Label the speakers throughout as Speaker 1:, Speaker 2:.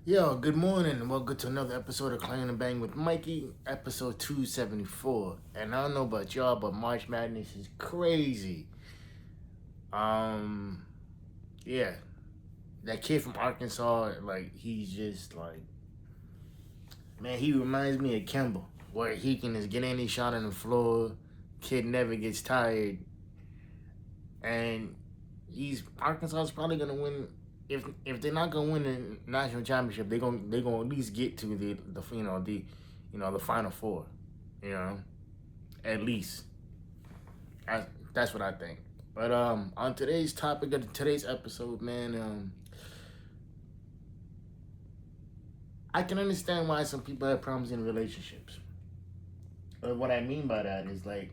Speaker 1: Yo, good morning and welcome to another episode of Clangin and Bang with Mikey, episode 274. And I don't know about y'all, but March Madness is crazy. Um, yeah, that kid from Arkansas, like, he's just like, man, he reminds me of Kemba, where he can just get any shot on the floor, kid never gets tired, and Arkansas is probably gonna win. If they're not gonna win the national championship, they gonna at least get to the final four, you know, at least. That's what I think. But on today's topic of today's episode, man, I can understand why some people have problems in relationships. But what I mean by that is like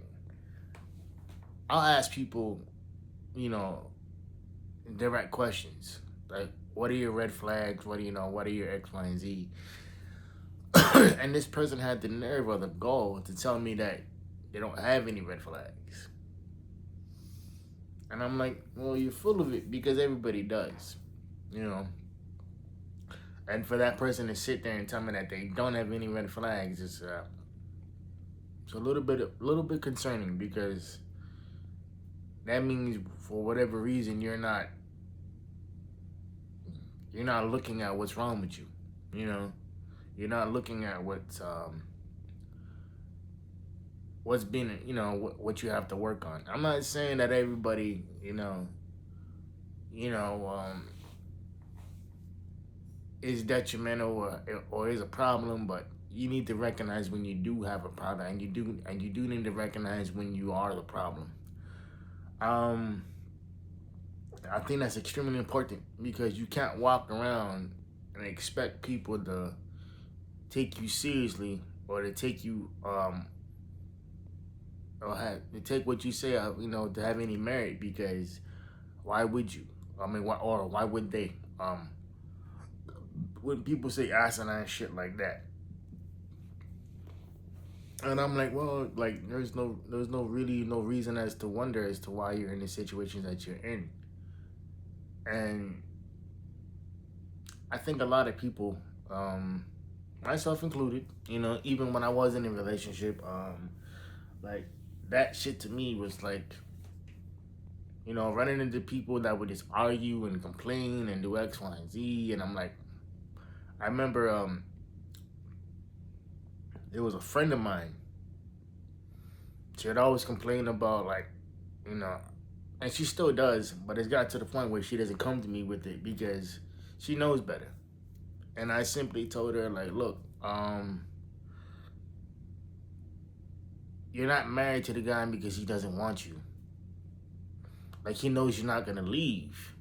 Speaker 1: I'll ask people, you know, direct questions like, "What are your red flags? What are your X, Y, and Z?" And this person had the nerve or the gall to tell me that they don't have any red flags. And I'm like, well, you're full of it because everybody does, you know. And for that person to sit there and tell me that they don't have any red flags is it's a little bit concerning, because that means for whatever reason you're not looking at what's wrong with you, you know. You're not looking at what's been, what you have to work on. I'm not saying that everybody, you know, is detrimental or is a problem, but you need to recognize when you do have a problem, and you do need to recognize when you are the problem. Um, I think that's extremely important, because you can't walk around and expect people to take you seriously, or to take you to take what you say, to have any merit, because why would you? I mean, why would they? When people say asinine shit like that, and I'm like, well, like there's no reason as to wonder as to why you're in the situation that you're in, and I think a lot of people, myself included, even when I wasn't in a relationship, like that shit to me was like, running into people that would just argue and complain and do X, Y, and Z. And I'm like, I remember there was a friend of mine. She had always complained about, like, you know, and she still does, but it's got to the point where she doesn't come to me with it because she knows better. And I simply told her, like, look, you're not married to the guy because he doesn't want you. Like, he knows you're not gonna leave.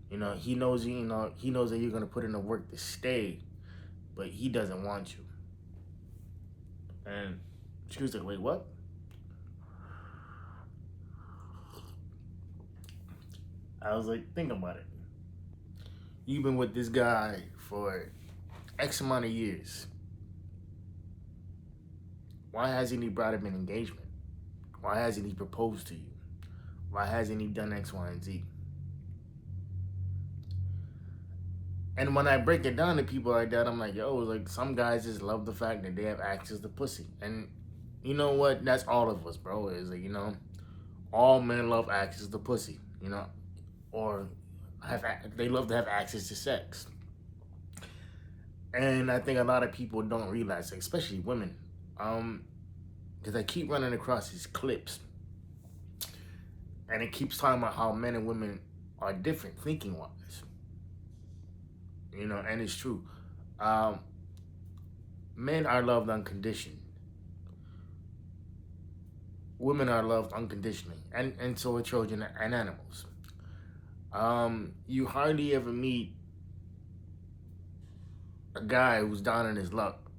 Speaker 1: He knows that you're gonna put in the work to stay, but he doesn't want you. And she was like, wait, what? I was like, think about it. You've been with this guy for X amount of years. Why hasn't he brought him an engagement? Why hasn't he proposed to you? Why hasn't he done X, Y, and Z? And when I break it down to people like that, I'm like, yo, like, some guys just love the fact that they have access to pussy. And you know what? That's all of us, bro. Is like, all men love access to pussy, or they love to have access to sex. And I think a lot of people don't realize, especially women, because I keep running across these clips, and it keeps talking about how men and women are different thinking wise. And it's true. Um, Men are loved unconditionally. Women are loved unconditionally, and so are children and animals. You hardly ever meet a guy who's down on his luck,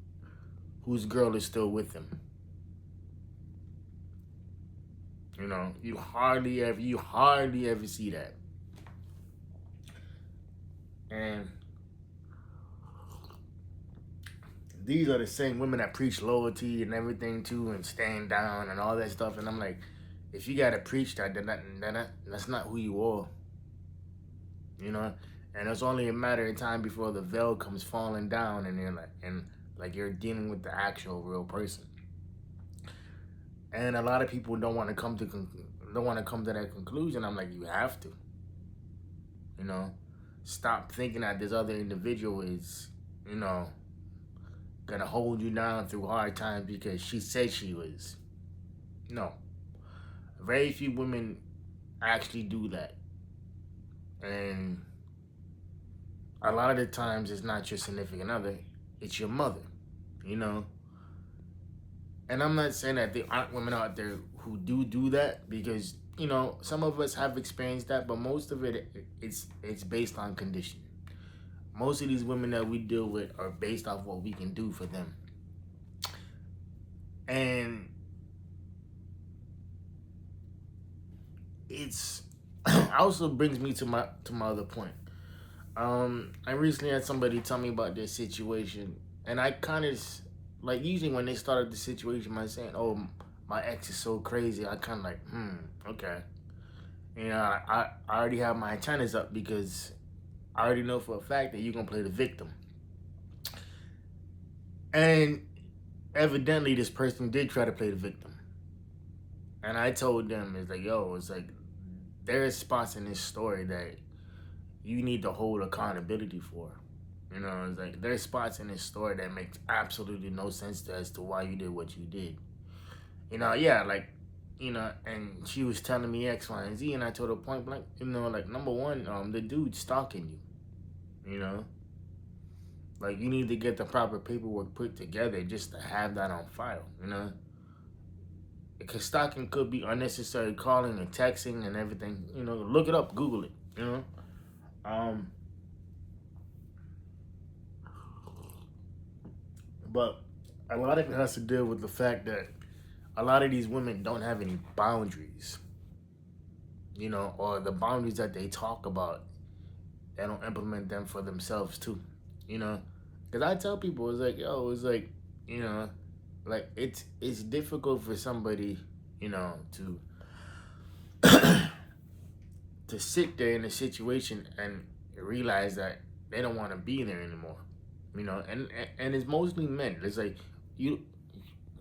Speaker 1: whose girl is still with him. You hardly ever see that. And these are the same women that preach loyalty and everything too, and stand down and all that stuff. And I'm like, if you gotta preach that, then that's not who you are. And it's only a matter of time before the veil comes falling down, and you're dealing with the actual real person. And a lot of people don't want to come to that conclusion. I'm like, you have to, you know, stop thinking that this other individual is, you know, gonna hold you down through hard times because she said she was. No, very few women actually do that, and a lot of the times it's not your significant other, it's your mother, you know. And I'm not saying that there aren't women out there who do that, because you know some of us have experienced that, but most of it's based on conditioning. Most of these women that we deal with are based off what we can do for them, and it's also brings me to my other point. I recently had somebody tell me about their situation, and I kind of like, usually when they started the situation by saying, "Oh, my ex is so crazy," I kind of like, okay. You know, I already have my antennas up because I already know for a fact that you're gonna play the victim, and evidently this person did try to play the victim. And I told them, it's like, yo, it's like there's spots in this story that you need to hold accountability for. You know, it's like there's spots in this story that makes absolutely no sense as to why you did what you did. You know, yeah, like, you know, and she was telling me X, Y, and Z, and I told her point blank, you know, like, number one, the dude's stalking you. You know, like, you need to get the proper paperwork put together just to have that on file. You know, because stalking could be unnecessary calling and texting and everything. You know, look it up, Google it. You know, but a lot of it has to deal with the fact that a lot of these women don't have any boundaries, you know, or the boundaries that they talk about, they don't implement them for themselves too, you know. Because I tell people, it's like, yo, it's like, you know, like it's difficult for somebody, you know, to sit there in a situation and realize that they don't want to be there anymore, you know. And it's mostly men. It's you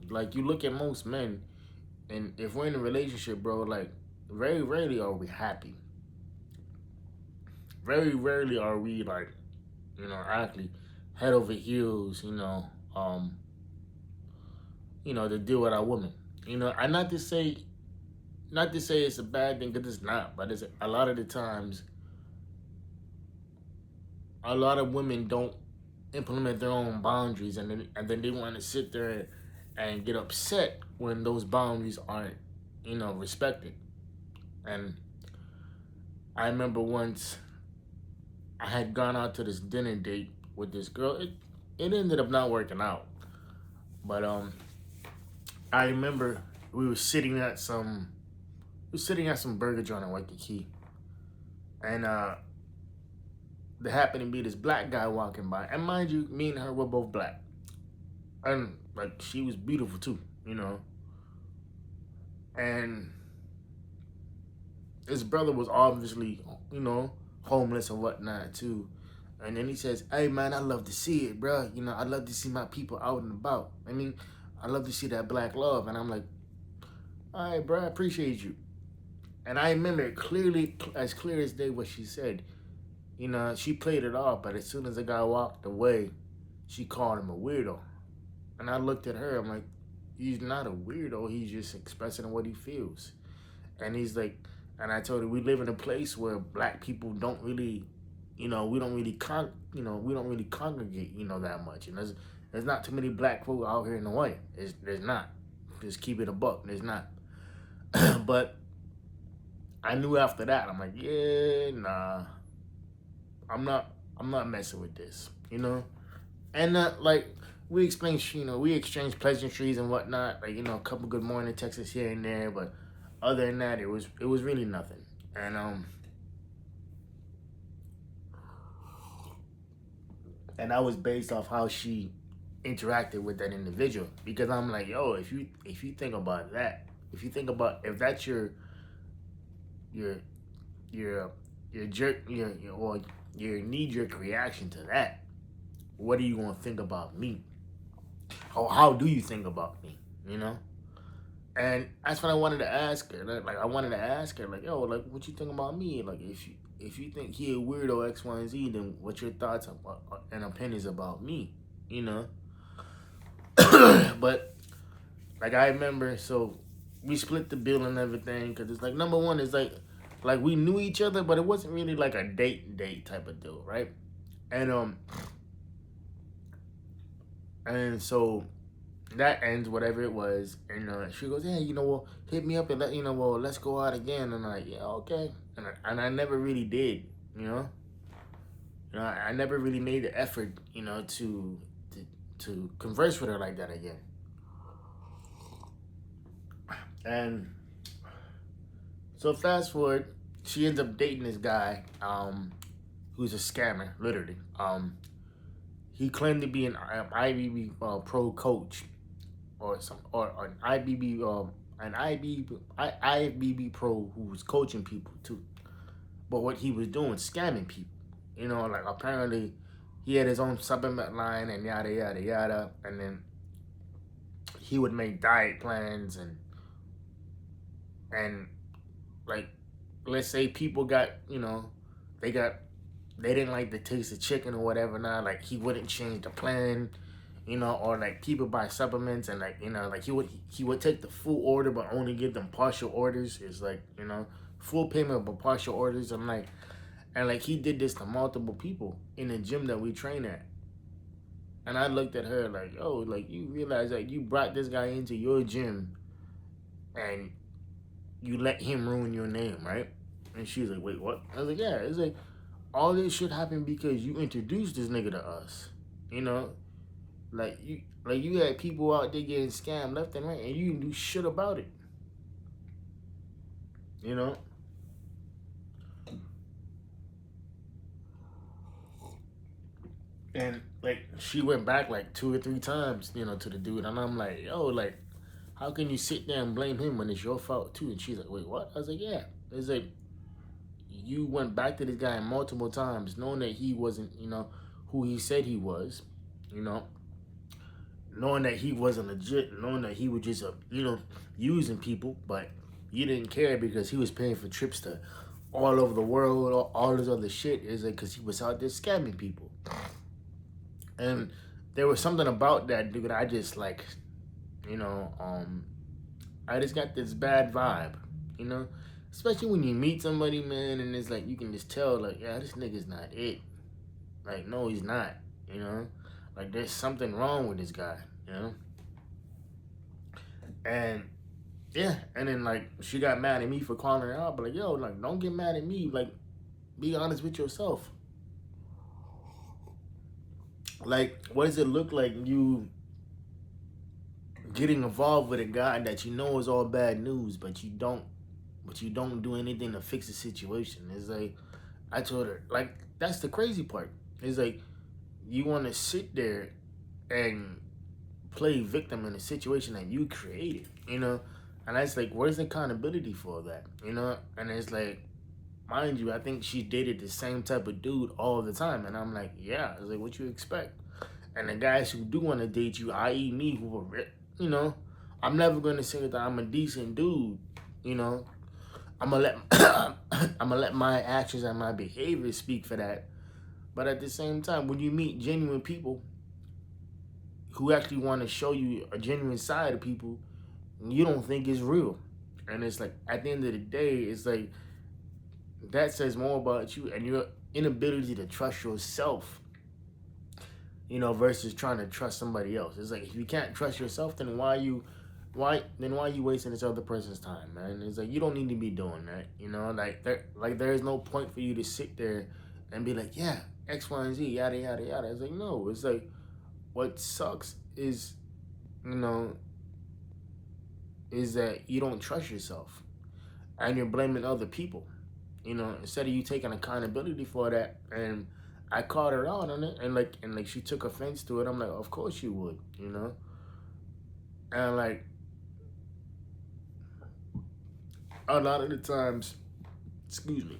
Speaker 1: like you look at most men, and if we're in a relationship, bro, like very rarely are we happy. Very rarely are we like, you know, actually head over heels, to deal with our woman. You know, and not to say it's a bad thing, because it's not, but it's a lot of the times, a lot of women don't implement their own boundaries, and then they want to sit there and get upset when those boundaries aren't, you know, respected. And I remember once I had gone out to this dinner date with this girl. It ended up not working out, but I remember we were sitting at some burger joint in Waikiki, and there happened to be this black guy walking by. And mind you, me and her were both black, and like she was beautiful too, you know. And his brother was obviously, you know, homeless and whatnot too. And then he says, "Hey man, I love to see it, bro. You know, I love to see my people out and about. I mean, I love to see that black love." And I'm like, "All right, bro, I appreciate you." And I remember clearly, as clear as day, what she said. You know, she played it off, but as soon as the guy walked away, she called him a weirdo. And I looked at her, I'm like, he's not a weirdo, he's just expressing what he feels. And he's like, and I told her, we live in a place where black people don't really, you know, we don't really congregate, you know, that much. And there's not too many black folk out here in the way. There's not. Just keep it a buck. There's not. But I knew after that, I'm like, yeah, nah, I'm not messing with this, you know. And like we exchanged pleasantries and whatnot, like, you know, a couple good morning texts here and there, but other than that, it was really nothing. And that was based off how she interacted with that individual. Because I'm like, yo, if you think about that, if that's your jerk, or your knee-jerk reaction to that, what are you gonna think about me? How do you think about me? You know? And that's what I wanted to ask her. Like I wanted to ask her, like, yo, like what you think about me? Like if you think he a weirdo X, Y, and Z, then what's your thoughts and opinions about me? You know? But like I remember, so we split the bill and everything because it's like number one is like we knew each other, but it wasn't really like a date type of deal, right? And and so that ends whatever it was, and she goes, yeah, well, hit me up and well, let's go out again. And I'm like, yeah, okay. And I never really did, you know. I never really made the effort, to converse with her like that again. And so fast forward, she ends up dating this guy, who's a scammer, literally. He claimed to be an IBB pro coach, or an IBB pro who was coaching people too. But what he was doing, scamming people. Like apparently he had his own supplement line and yada yada yada, and then he would make diet plans and like, let's say people got, they didn't like the taste of chicken or whatever. Now, like he wouldn't change the plan, or like people buy supplements and like like he would take the full order but only give them partial orders. It's like full payment but partial orders. And like he did this to multiple people in the gym that we train at. And I looked at her like, oh, like you realize that you brought this guy into your gym and you let him ruin your name, right? And she's like, wait, what? I was like, yeah. It's like all this shit happened because you introduced this nigga to us. Like you had people out there getting scammed left and right, and you didn't do shit about it. And like she went back like 2 or 3 times, to the dude, and I'm like, yo, like, how can you sit there and blame him when it's your fault too? And she's like, wait, what? I was like, yeah. It's like you went back to this guy multiple times, knowing that he wasn't, who he said he was, knowing that he wasn't legit, knowing that he was just, using people, but you didn't care because he was paying for trips to all over the world, all this other shit. Is like because he was out there scamming people. And there was something about that dude I just like, I just got this bad vibe, especially when you meet somebody, man, and it's like you can just tell, like, yeah, this nigga's not it. Like, no, he's not, like there's something wrong with this guy, and yeah, and then like she got mad at me for calling her out, but like, yo, like don't get mad at me, like be honest with yourself. Like, what does it look like you getting involved with a guy that you know is all bad news, but you don't do anything to fix the situation? It's like, I told her, like, that's the crazy part. It's like, you want to sit there and play victim in a situation that you created, and that's like, where's the accountability for that, And it's like, mind you, I think she dated the same type of dude all the time. And I'm like, yeah. I was like, what you expect? And the guys who do want to date you, i.e. me, who are, I'm never going to say that I'm a decent dude, I'm going to let my actions and my behavior speak for that. But at the same time, when you meet genuine people who actually want to show you a genuine side of people, you don't think it's real. And it's like, at the end of the day, it's like, that says more about you and your inability to trust yourself, versus trying to trust somebody else. It's like, if you can't trust yourself, then why you wasting this other person's time, man? It's like, you don't need to be doing that, like there is no point for you to sit there and be like, yeah, X, Y, and Z, yada yada yada. It's like, no. It's like, what sucks is, is that you don't trust yourself and you're blaming other people. Instead of you taking accountability for that. And I called her out on it, and like she took offense to it. I'm like, of course you would, And like, a lot of the times, excuse me,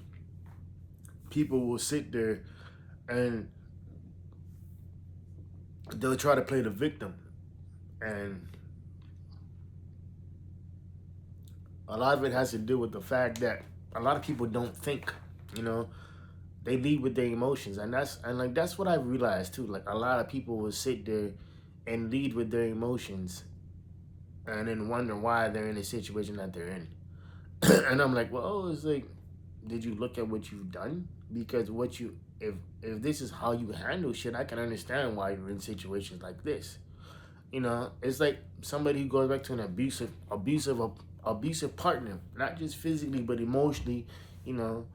Speaker 1: people will sit there And they'll try to play the victim. And a lot of it has to do with the fact that a lot of people don't think, you know, they lead with their emotions. And that's what I realized too. Like, a lot of people will sit there and lead with their emotions and then wonder why they're in the situation that they're in. And I'm like, well, it's like, did you look at what you've done? Because if this is how you handle shit, I can understand why you're in situations like this. You know, it's like somebody who goes back to an abusive partner, not just physically but emotionally, you know,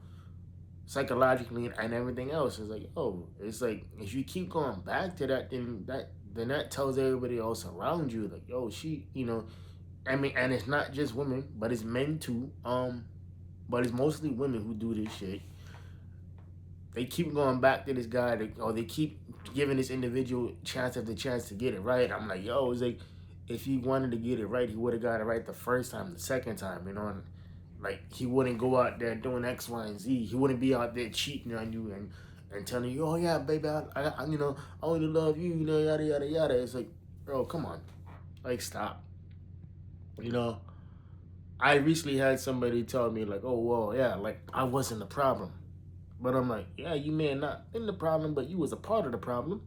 Speaker 1: psychologically and everything else. It's like, oh, it's like if you keep going back to that, then that tells everybody else around you, like, yo, she, you know, I mean, and it's not just women, but it's men too. But it's mostly women who do this shit. They keep going back to this guy, or they keep giving this individual chance after chance to get it right. I'm like, yo, it's like, if he wanted to get it right, he would have got it right the first time, the second time, you know. And like, he wouldn't go out there doing X, Y, and Z. He wouldn't be out there cheating on you and telling you, oh yeah, baby, I you know, I only love you, you know, yada yada yada. It's like, bro, come on, like, stop. You know, I recently had somebody tell me like, oh well, yeah, like, I wasn't the problem. But I'm like, yeah, you may have not been the problem, but you was a part of the problem.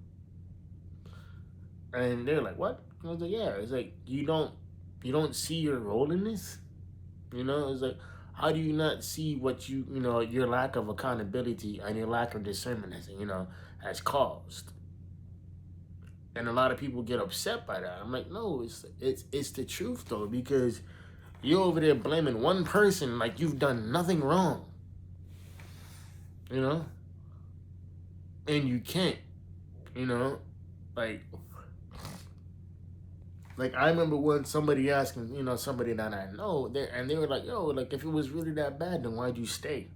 Speaker 1: And they're like, what? I was like, yeah. It's like, you don't see your role in this. You know, it's like, how do you not see what you know, your lack of accountability and your lack of discernment has, you know, has caused? And a lot of people get upset by that. I'm like, no, it's the truth though, because you're over there blaming one person like you've done nothing wrong. You know, and you can't. You know, like I remember when somebody asking, you know, somebody that I know, they were like, yo, like, if it was really that bad, then why'd you stay?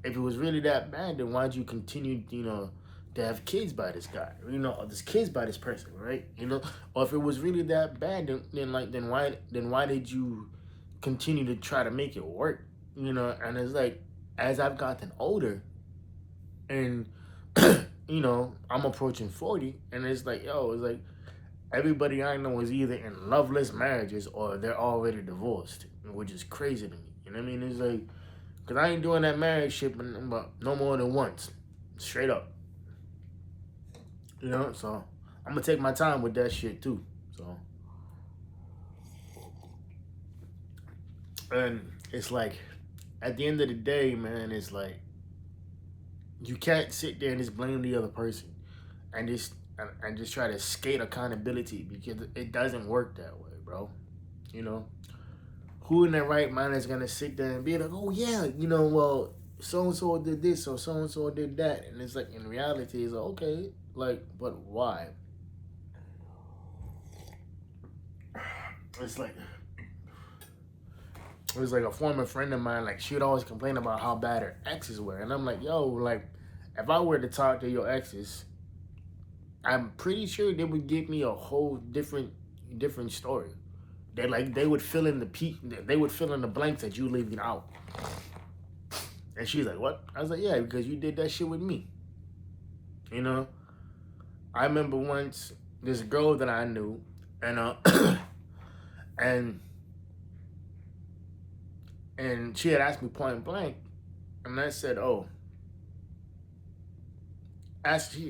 Speaker 1: If it was really that bad, then why'd you continue, you know, to have kids by this guy, you know, or this kids by this person, right? You know, or if it was really that bad, then why did you continue to try to make it work? You know, and it's like, as I've gotten older, and you know, I'm approaching 40, and it's like, yo, it's like, everybody I know is either in loveless marriages or they're already divorced, which is crazy to me. You know what I mean? It's like, because I ain't doing that marriage shit but no more than once. Straight up. You know? So, I'm going to take my time with that shit, too. So, and it's like, at the end of the day, man, it's like, you can't sit there and just blame the other person and just try to skate accountability, because it doesn't work that way, bro. You know, who in their right mind is gonna sit there and be like, oh yeah, you know, well, so and so did this or so and so did that, and it's like, in reality, it's like, okay, like, but why? It's like, it was like a former friend of mine, like, she would always complain about how bad her exes were, and I'm like, yo, like, if I were to talk to your exes, I'm pretty sure they would give me a whole different story. They would fill in the blanks that you leaving out. And she's like, what? I was like, yeah, because you did that shit with me. You know? I remember once this girl that I knew, and and she had asked me point blank, and I said, oh,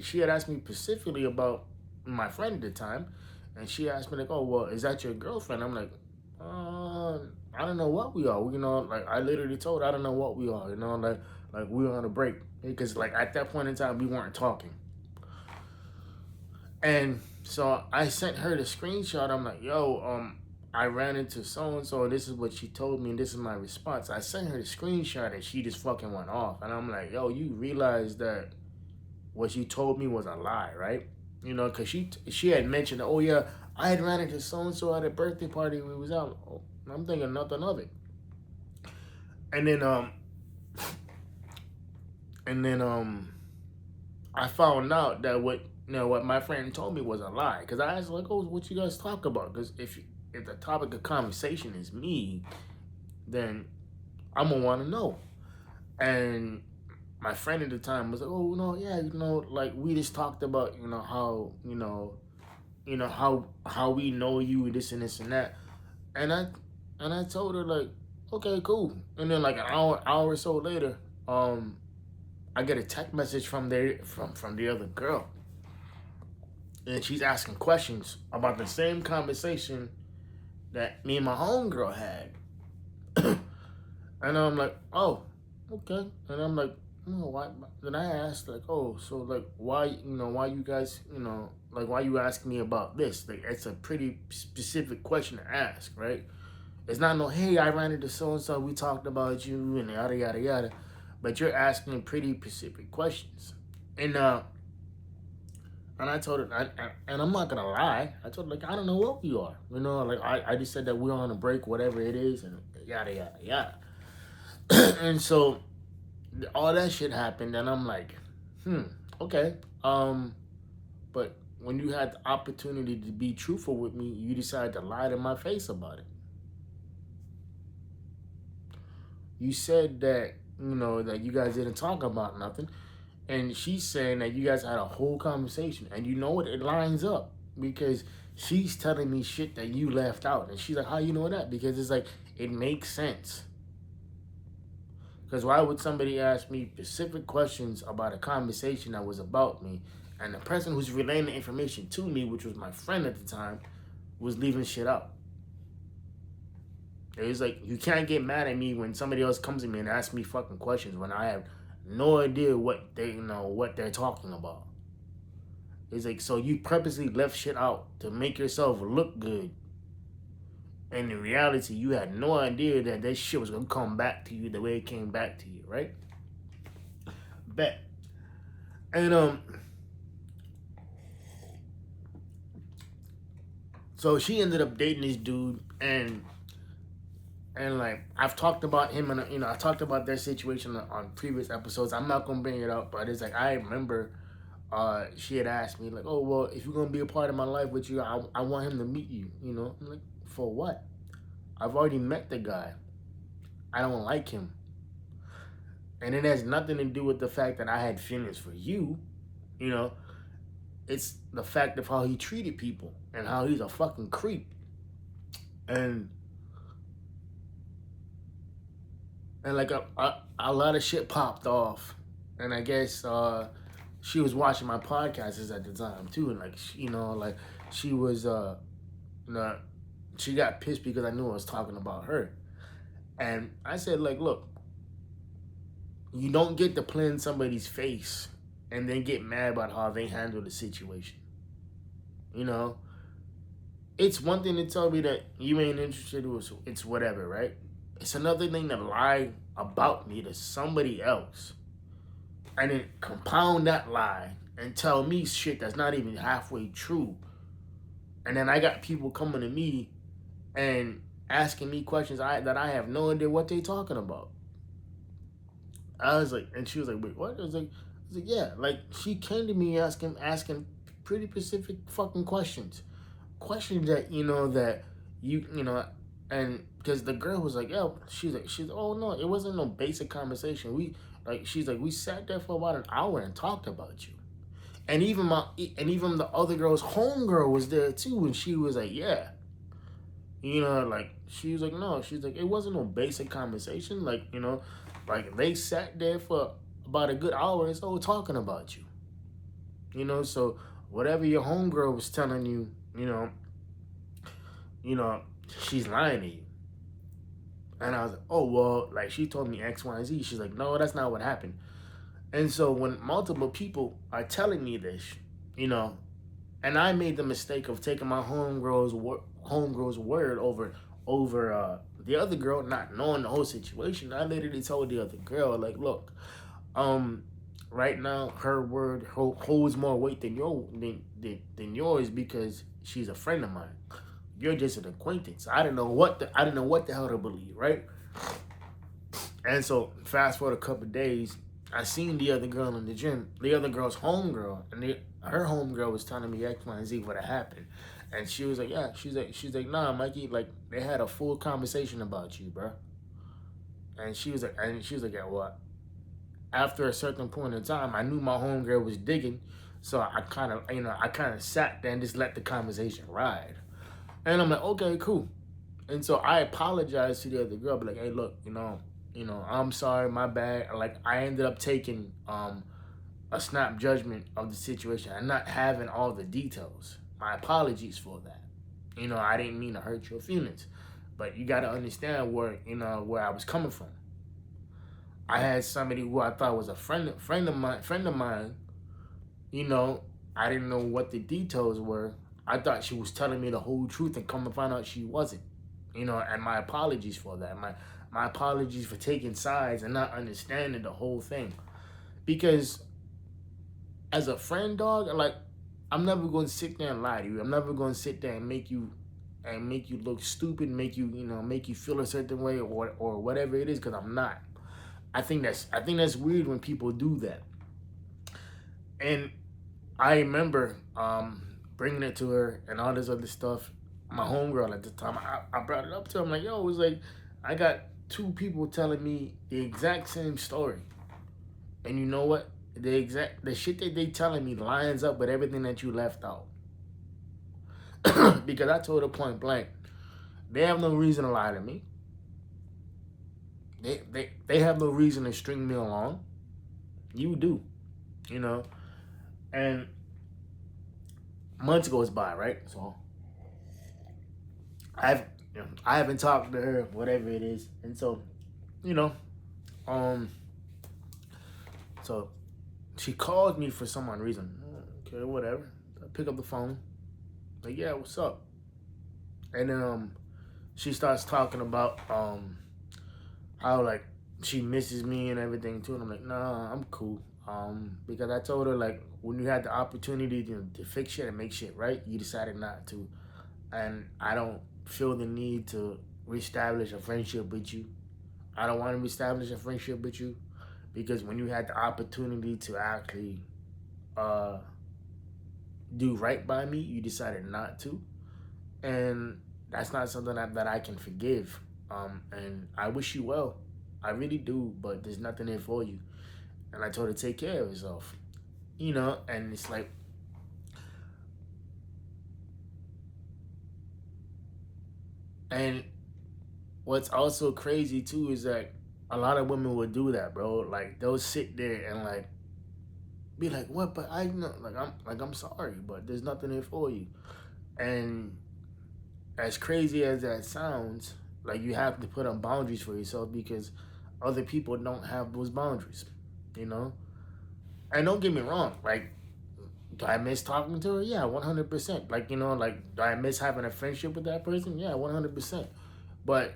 Speaker 1: she had asked me specifically about my friend at the time, and she asked me like, oh, well, is that your girlfriend? I'm like, I don't know what we are. You know, like, I literally told her I don't know what we are. You know, like we were on a break, because like at that point in time we weren't talking. And so I sent her the screenshot. I'm like, yo, I ran into so and so, and this is what she told me, and this is my response. I sent her the screenshot, and she just fucking went off. And I'm like, yo, you realize that what she told me was a lie, right? You know, because she had mentioned, oh yeah, I had ran into so and so at a birthday party we was out. Oh, I'm thinking nothing of it. And then I found out that what my friend told me was a lie. Because I asked, like, oh, what you guys talk about? Because if the topic of conversation is me, then I'm gonna want to know. And my friend at the time was like, oh no, yeah, like we just talked about, how, how we know you, this and that. And I told her like, okay, cool. And then like an hour or so later, I get a text message from the other girl. And she's asking questions about the same conversation that me and my homegirl had. And I'm like, oh, okay. And I'm like, why? Then I asked, like, oh, so, like, why you guys, like, why you asking me about this? Like, it's a pretty specific question to ask, right? It's not no, hey, I ran into so-and-so, we talked about you, and yada, yada, yada. But you're asking pretty specific questions. And I told her, and I'm not gonna lie, I told her, like, I don't know what we are. Like, I just said that we're on a break, whatever it is, and yada, yada, yada. And so all that shit happened, and I'm like, okay. But when you had the opportunity to be truthful with me, you decided to lie to my face about it. You said that, that you guys didn't talk about nothing. And she's saying that you guys had a whole conversation. And you know what? It lines up. Because she's telling me shit that you left out. And she's like, how you know that? Because it's like, it makes sense. Because why would somebody ask me specific questions about a conversation that was about me, and the person who's relaying the information to me, which was my friend at the time, was leaving shit out? It was like, you can't get mad at me when somebody else comes to me and asks me fucking questions when I have no idea what they're talking about. It's like, so you purposely left shit out to make yourself look good. And in reality, you had no idea that that shit was gonna come back to you the way it came back to you, right? Bet. And so she ended up dating this dude, and like, I've talked about him, and I talked about their situation on previous episodes. I'm not gonna bring it up, but it's like, I remember she had asked me, like, oh, well, if you're gonna be a part of my life with you, I want him to meet you. I'm like, for what? I've already met the guy. I don't like him. And it has nothing to do with the fact that I had feelings for you. It's the fact of how he treated people and how he's a fucking creep. And like a lot of shit popped off. And I guess she was watching my podcasts at the time too. And like, like, she was she got pissed because I knew I was talking about her. And I said, like, look, you don't get to play in somebody's face and then get mad about how they handle the situation. It's one thing to tell me that you ain't interested, it's whatever, right? It's another thing to lie about me to somebody else and then compound that lie and tell me shit that's not even halfway true. And then I got people coming to me and asking me questions that I have no idea what they talking about. I was like, and she was like, wait, what? I was like, yeah. Like, she came to me asking pretty specific fucking questions. Questions that, that and because the girl was like, yo, she's oh no, it wasn't no basic conversation. She's like, we sat there for about an hour and talked about you. And even the other girl's homegirl was there too, and she was like, yeah. Like, she was like, no, she's like, it wasn't no basic conversation. Like, like, they sat there for about a good hour or so talking about you. So whatever your homegirl was telling you, she's lying to you. And I was like, oh, well, like, she told me X, Y, and Z. She's like, no, that's not what happened. And so when multiple people are telling me this, and I made the mistake of taking my homegirl's word over the other girl, not knowing the whole situation. I literally told the other girl, like, look, right now her word holds more weight than yours because she's a friend of mine. You're just an acquaintance. I didn't know what the hell to believe, right? And so fast forward a couple of days, I seen the other girl in the gym, the other girl's homegirl, and her homegirl was telling me X, Y, and Z what had happened. And she was like, yeah, she's like, nah, Mikey, like, they had a full conversation about you, bro. And she was like, yeah, what? after a certain point in time, I knew my homegirl was digging, so I kind of sat there and just let the conversation ride. And I'm like, okay, cool. And so I apologized to the other girl, but like, hey, look, I'm sorry, my bad. Like, I ended up taking a snap judgment of the situation and not having all the details. My apologies for that. I didn't mean to hurt your feelings, but you got to understand where I was coming from. I had somebody who I thought was a friend of mine. You know, I didn't know what the details were. I thought she was telling me the whole truth, and come to find out she wasn't. And my apologies for that. My apologies for taking sides and not understanding the whole thing. Because as a friend, dog, like, I'm never going to sit there and lie to you. I'm never going to sit there and make you look stupid, make you feel a certain way or whatever it is, because I'm not. I think that's weird when people do that. And I remember bringing it to her and all this other stuff. My homegirl at the time, I brought it up to her. I'm like, yo, it was like, I got two people telling me the exact same story. And you know what? The shit that they telling me lines up with everything that you left out. Because I told her point blank, they have no reason to lie to me. They have no reason to string me along. You do, And months goes by, right? So I haven't talked to her, whatever it is, and so, so she called me for some reason. Okay, whatever. I pick up the phone. Like, yeah, what's up? And then she starts talking about how, like, she misses me and everything too. And I'm like, nah, I'm cool. Because I told her, like, when you had the opportunity to fix shit and make shit right, you decided not to. And I don't feel the need to reestablish a friendship with you. I don't want to reestablish a friendship with you, because when you had the opportunity to actually do right by me, you decided not to. And that's not something that I can forgive. And I wish you well. I really do, but there's nothing there for you. And I told her to take care of herself. And it's like, and what's also crazy too is that a lot of women will do that, bro. Like, they'll sit there and, like, be like, what? But I know, I'm sorry, but there's nothing there for you. And as crazy as that sounds, like, you have to put up boundaries for yourself, because other people don't have those boundaries, And don't get me wrong, like, do I miss talking to her? Yeah, 100%. Like, like, do I miss having a friendship with that person? Yeah, 100%. But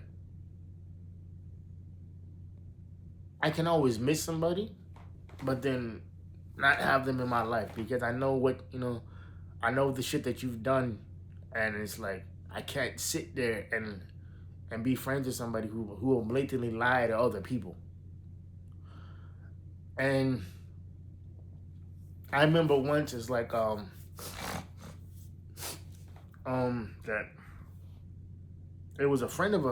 Speaker 1: I can always miss somebody, but then not have them in my life, because I know I know the shit that you've done, and it's like, I can't sit there and be friends with somebody who will blatantly lie to other people. And I remember once, it's like that it was a friend of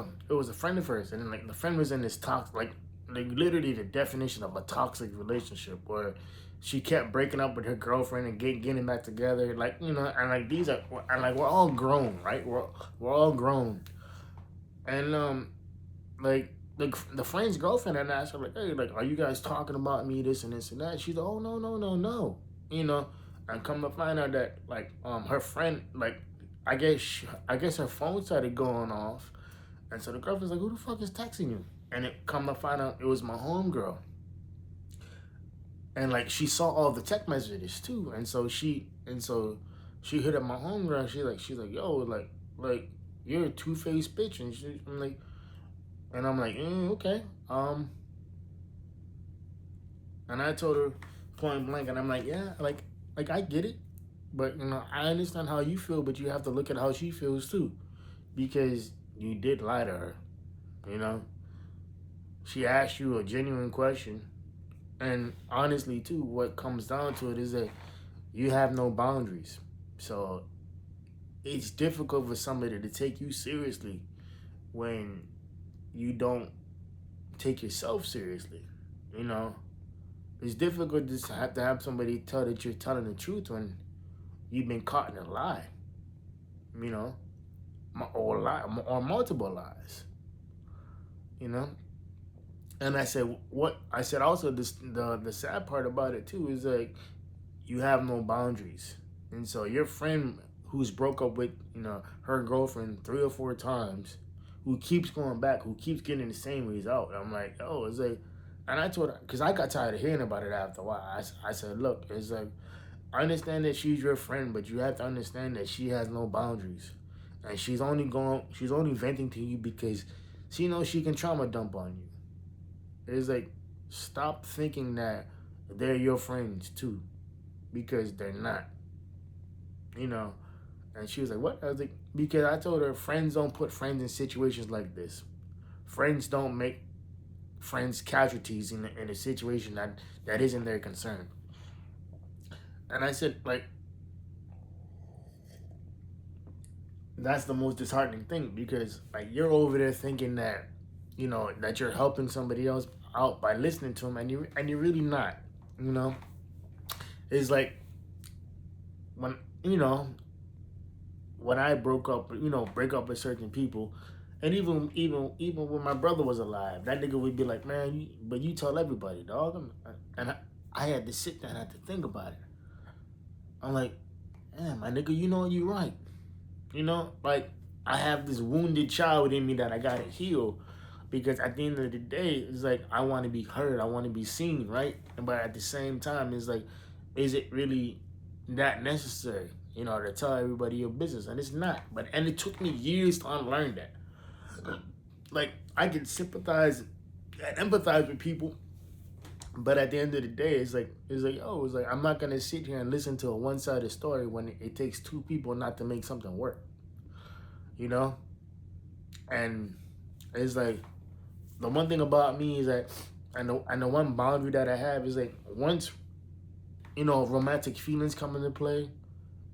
Speaker 1: hers, and then, like, the friend was in this toxic, like literally the definition of a toxic relationship, where she kept breaking up with her girlfriend and getting back together, and, like, we're all grown, right? We're all grown. And like, the friend's girlfriend had asked her, like, hey, like, are you guys talking about me, this and this and that? She's like, oh, no. And come to find out that, like, her friend, like, I guess her phone started going off, and so the girlfriend's like, who the fuck is texting you? And it come to find out it was my homegirl. And, like, she saw all the text messages too, and so she hit up my homegirl. She's like, yo, like you're a two-faced bitch, and I'm like, okay. And I told her point blank, and I'm like, yeah, like I get it, but I understand how you feel, but you have to look at how she feels too, because you did lie to her. She asked you a genuine question, and honestly too, what comes down to it is that you have no boundaries. So it's difficult for somebody to take you seriously when you don't take yourself seriously, It's difficult to have somebody tell that you're telling the truth when you've been caught in a lie, you know, or lie, or multiple lies, you know. And I said, what I said also, the sad part about it too is like you have no boundaries, and so your friend who's broke up with her girlfriend 3 or 4 times, who keeps going back, who keeps getting the same result. I'm like, oh, it's like, and I told her because I got tired of hearing about it after a while. I said, look, it's like I understand that she's your friend, but you have to understand that she has no boundaries, and she's only venting to you because she knows she can trauma dump on you. It's like, stop thinking that they're your friends too, because they're not, you know. And she was like, what? I was like, because I told her friends don't put friends in situations like this. Friends don't make friends casualties in a situation that isn't their concern. And I said, like, that's the most disheartening thing, because like you're over there thinking that, that you're helping somebody else out by listening to them, and you're really not. You know, it's like when when I break up with certain people, and even when my brother was alive, that nigga would be like, man, but you tell everybody, dog. And I had to sit there and I had to think about it. I'm like, man, my nigga, you're right. Like I have this wounded child in me that I gotta heal, because at the end of the day, it's like I want to be heard, I want to be seen, right? But at the same time, it's like, is it really that necessary, to tell everybody your business? And it's not. And it took me years to unlearn that. Like I can sympathize and empathize with people, but at the end of the day, it's like I'm not gonna sit here and listen to a one-sided story when it takes two people not to make something work, you know. And it's like the one thing about me is that, and the one boundary that I have is like, once romantic feelings come into play,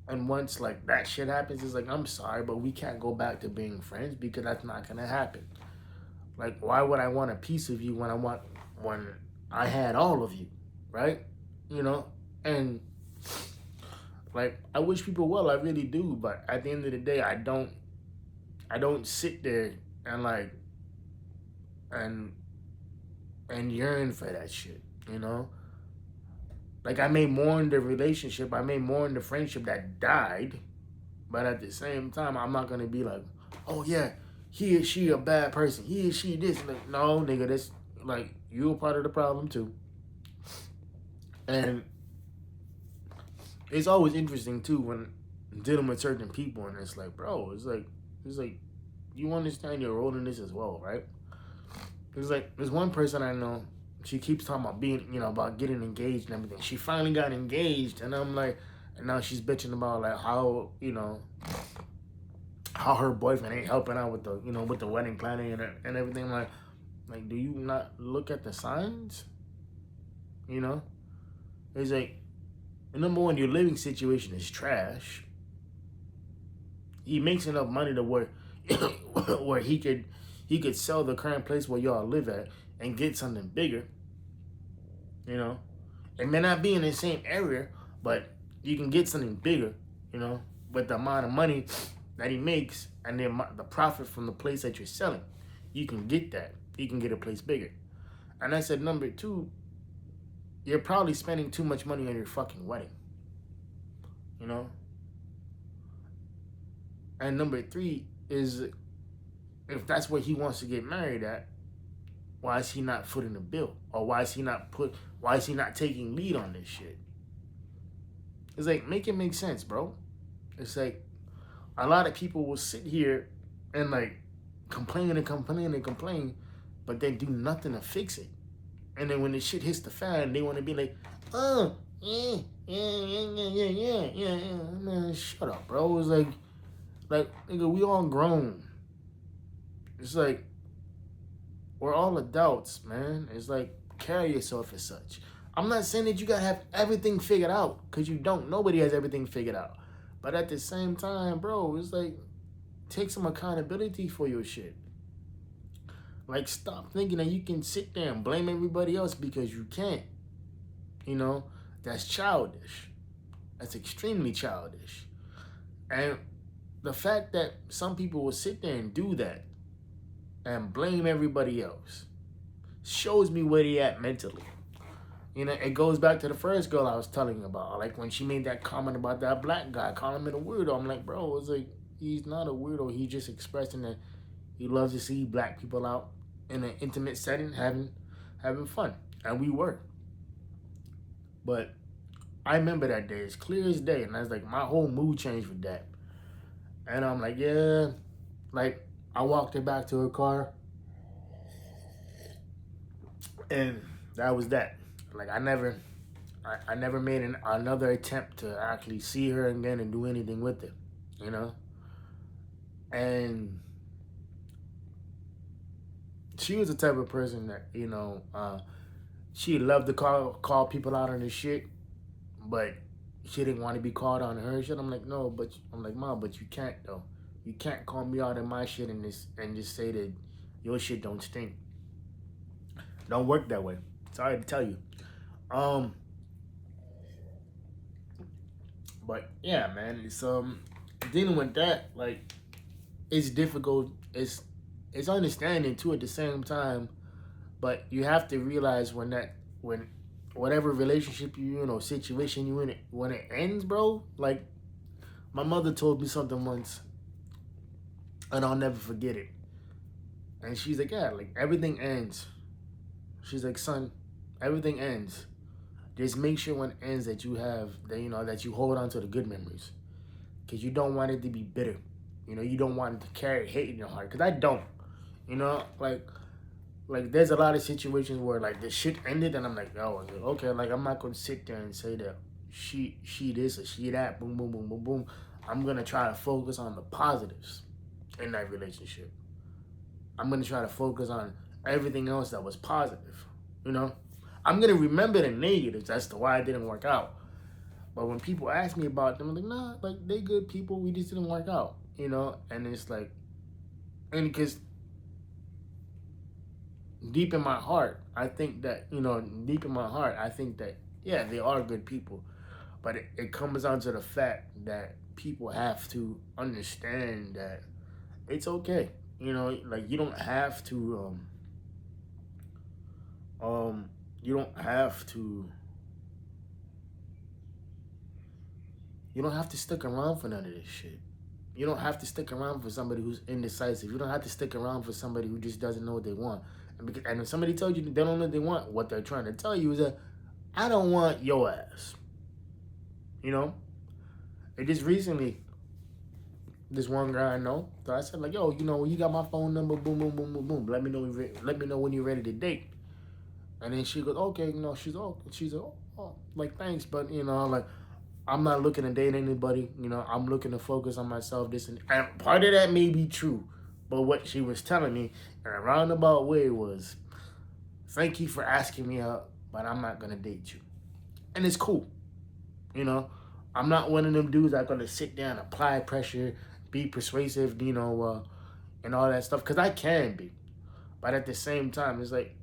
Speaker 1: and once like that shit happens, it's like, I'm sorry, but we can't go back to being friends, because that's not gonna happen. Like, why would I want a piece of you when I had all of you, right? You know, and like I wish people well, I really do, but at the end of the day, I don't sit there and like and yearn for that shit, you know? Like I may mourn the relationship, I may mourn the friendship that died, but at the same time, I'm not gonna be like, oh yeah, he or she a bad person, he or she this. Like, no, nigga, that's like, you're a part of the problem too. And it's always interesting too when dealing with certain people, and it's like, bro, it's like you understand your role in this as well, right? It's like there's one person I know, she keeps talking about being, about getting engaged and everything. She finally got engaged, and I'm like, and now she's bitching about like how, how her boyfriend ain't helping out with the wedding planning and everything. Like, do you not look at the signs? It's like, number one, your living situation is trash. He makes enough money to where where he could sell the current place where y'all live at and get something bigger. It may not be in the same area, but you can get something bigger, with the amount of money that he makes and the profit from the place that you're selling. You can get that. You can get a place bigger. And I said, number two, you're probably spending too much money on your fucking wedding. And number three is, if that's where he wants to get married at, why is he not footing the bill? Or why is he not taking lead on this shit? It's like, make it make sense, bro. It's like, a lot of people will sit here and like complain and complain and complain, but they do nothing to fix it. And then when the shit hits the fan, they want to be like, oh, yeah. Man, shut up, bro. It's like, nigga, we all grown. It's like, we're all adults, man. It's like, carry yourself as such. I'm not saying that you gotta have everything figured out, because you don't. Nobody has everything figured out. But at the same time, bro, it's like, take some accountability for your shit. Like, stop thinking that you can sit there and blame everybody else, because you can't. You know, that's childish. That's extremely childish. And the fact that some people will sit there and do that and blame everybody else shows me where they at mentally. You know, it goes back to the first girl I was telling you about. Like when she made that comment about that black guy, calling him a weirdo. I'm like, bro, it's like he's not a weirdo. He's just expressing that he loves to see black people out in an intimate setting having fun. And we were. But I remember that day, it's clear as day, and I was like, my whole mood changed with that. And I'm like, yeah, like I walked her back to her car, and that was that. Like I never made another attempt to actually see her again and do anything with it, you know. And she was the type of person that she loved to call people out on this shit, but she didn't want to be called on her shit. I'm like, no, but I'm like, Mom, but you can't though. You can't call me out on my shit and just say that your shit don't stink. Don't work that way. Sorry to tell you. But yeah, man, it's dealing with that, like, it's difficult. It's understanding too at the same time, but you have to realize when whatever relationship you in or situation you in, when it ends, bro. Like my mother told me something once, and I'll never forget it. And she's like, yeah, like everything ends. She's like, son, everything ends. Just make sure when it ends that you have that you hold on to the good memories, because you don't want it to be bitter. You don't want it to carry hate in your heart. Because I don't. Like there's a lot of situations where like the shit ended, and I'm like, oh, okay, like I'm not gonna sit there and say that she this or she that, boom, boom, boom, boom, boom. I'm gonna try to focus on the positives in that relationship. I'm gonna try to focus on everything else that was positive. I'm gonna remember the negatives as to why it didn't work out. But when people ask me about them, I'm like, nah, like they good people. We just didn't work out. And it's like, and because deep in my heart, I think that yeah, they are good people. But it comes down to the fact that people have to understand that it's okay. Like you don't have to you don't have to stick around for none of this shit. You don't have to stick around for somebody who's indecisive. You don't have to stick around for somebody who just doesn't know what they want. And if somebody tells you they don't know what they want, what they're trying to tell you is that I don't want your ass. And just recently, this one guy I know, so I said like, yo, you got my phone number, boom, boom, boom, boom, boom. Let me know when you're ready to date. And then she goes, okay, she's like, thanks, but like, I'm not looking to date anybody. I'm looking to focus on myself. And part of that may be true, but what she was telling me in a roundabout way was, thank you for asking me out, but I'm not gonna date you. And it's cool. I'm not one of them dudes that's gonna sit down, apply pressure, be persuasive, and all that stuff, because I can be. But at the same time, it's like,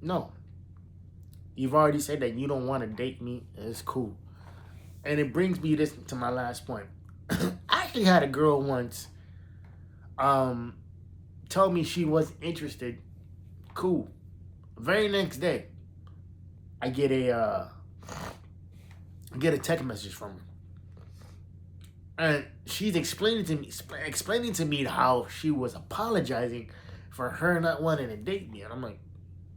Speaker 1: no. You've already said that you don't want to date me. It's cool. And it brings me to my last point. I actually had a girl once tell me she wasn't interested. Cool. Very next day, I get a text message from her. And she's explaining to me how she was apologizing for her not wanting to date me. And I'm like,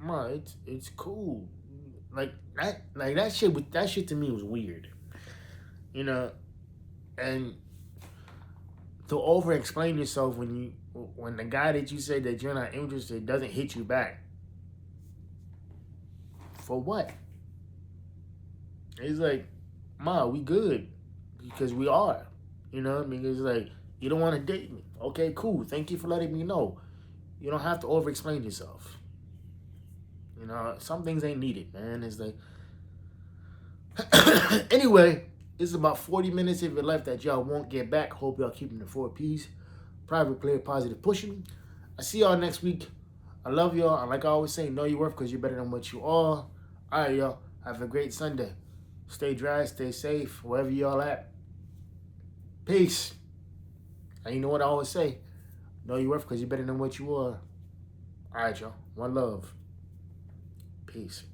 Speaker 1: Ma, it's cool. Like that shit to me was weird. And to over explain yourself when the guy that you say that you're not interested doesn't hit you back. For what? It's like, Ma, we good. Because we are. It's like, you don't want to date me. Okay, cool. Thank you for letting me know. You don't have to over explain yourself. Some things ain't needed, man. It's like, anyway, it's about 40 minutes of your life that y'all won't get back. Hope y'all keeping the 4 P's. Private player, positive pushing. I see y'all next week. I love y'all. And like I always say, know your worth because you're better than what you are. All right, y'all. Have a great Sunday. Stay dry, stay safe, wherever y'all at. Peace. And you know what I always say? Know your worth because you're better than what you are. All right, y'all. One love. Peace.